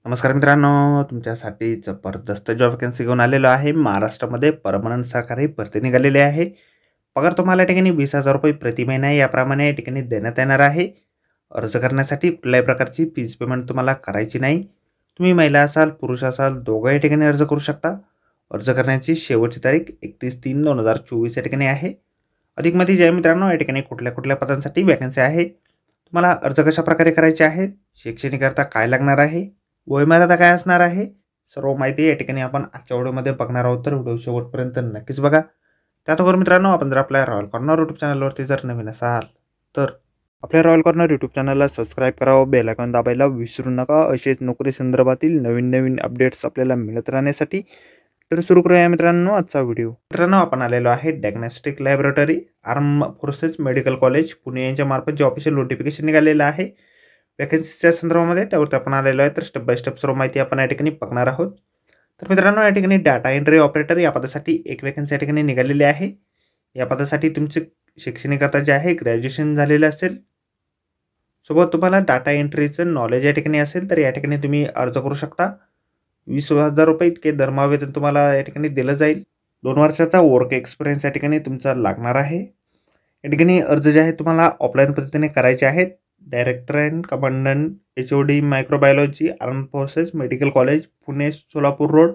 नमस्कार मित्रांनो, तुमच्यासाठी जबरदस्त जॉब वॅकन्सी घेऊन आलेलो आहे। महाराष्ट्रामध्ये परमनंट सरकारी भरती निघालेली आहे। पगार तुम्हाला या ठिकाणी 20,000 रुपये प्रति महिना याप्रमाणे या ठिकाणी देण्यात येणार आहे। अर्ज करण्यासाठी कुठल्याही प्रकारची फीस पेमेंट तुम्हाला करायची नाही। तुम्ही महिला असाल पुरुष असाल दोघं या ठिकाणी अर्ज करू शकता। अर्ज करण्याची शेवटची तारीख 31/3/2024 या ठिकाणी आहे। अधिक माहिती जी आहे मित्रांनो, या ठिकाणी कुठल्या पदांसाठी वॅकन्सी आहे, तुम्हाला अर्ज कशा प्रकारे करायचे आहेत, शैक्षणिक अर्थ काय लागणार आहे, वयमर्यादा काय असणार आहे, सर्व माहिती या ठिकाणी आपण आजच्या व्हिडिओमध्ये बघणार आहोत। तर व्हिडिओ शेवटपर्यंत नक्कीच बघा। त्याचबरोबर मित्रांनो, आपण जर आपल्या रॉयल कॉर्नर यूट्यूब चॅनलवरती जर नवीन असाल तर आपल्या रॉयल कॉर्नर यूट्यूब चॅनलला सबस्क्राईब करावं, बेल आयकॉन दाबायला विसरू नका। असेच नोकरी संदर्भातील नवीन अपडेट्स आपल्याला मिळत राहण्यासाठी। तर सुरू करूया मित्रांनो आजचा व्हिडिओ। मित्रांनो, आपण आलेलो आहे diagnostic laboratory arm forces medical college Pune यांच्या मार्फत जे ऑफिशियल नोटिफिकेशन निघालेलं आहे वॅकन्सीच्या संदर्भामध्ये, त्यावरती आपण आलेलो आहे। तर स्टेप बाय स्टेप सर्व माहिती आपण या ठिकाणी बघणार आहोत। तर मित्रांनो, या ठिकाणी डाटा एंट्री ऑपरेटर या पदासाठी एक वॅकन्सी या ठिकाणी निघालेली आहे। या पदासाठी तुमचे शैक्षणिक अर्थ जे आहे ग्रॅज्युएशन झालेलं असेल, सोबत तुम्हाला डाटा एंट्रीचं नॉलेज या ठिकाणी असेल तर या ठिकाणी तुम्ही अर्ज करू शकता। 20,000 रुपये इतके दरमहा तुम्हाला या ठिकाणी दिलं जाईल। 2 वर्षाचा वर्क एक्सपिरियन्स या ठिकाणी तुमचा लागणार आहे। या ठिकाणी अर्ज जे आहे तुम्हाला ऑफलाईन पद्धतीने करायचे आहेत। Director and commandant HOD microbiology arm forces medical college Pune Solapur road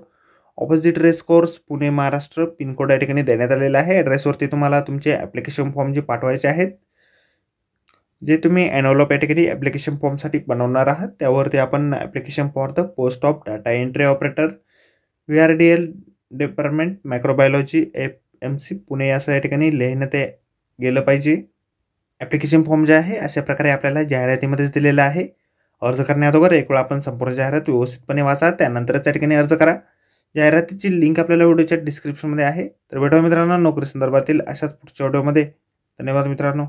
opposite race course Pune Maharashtra pin code या ठिकाणी देण्यात आलेला आहे। ॲड्रेसवरती तुम्हाला तुमचे ॲप्लिकेशन फॉर्म जे पाठवायचे आहेत, जे तुम्ही एनव्हलप या ठिकाणी ॲप्लिकेशन फॉर्मसाठी बनवणार आहात, त्यावरती आपण application for the post of data entry operator VRDL department microbiology FMC Pune असं या ठिकाणी लिहिण्यात गेलं पाहिजे। ॲप्लिकेशन फॉर्म जे आहे अशा प्रकारे आपल्याला जाहिरातीमध्येच दिलेला आहे। अर्ज करण्याअगोदर एक वेळा आपण संपूर्ण जाहिरात व्यवस्थितपणे वाचा, त्यानंतरच त्या ठिकाणी अर्ज करा। जाहिरातीची लिंक आपल्याला व्हिडिओच्या डिस्क्रिप्शनमध्ये आहे। तर भेटूया मित्रांनो नोकरी संदर्भातील अशाच पुढच्या व्हिडिओमध्ये। धन्यवाद मित्रांनो।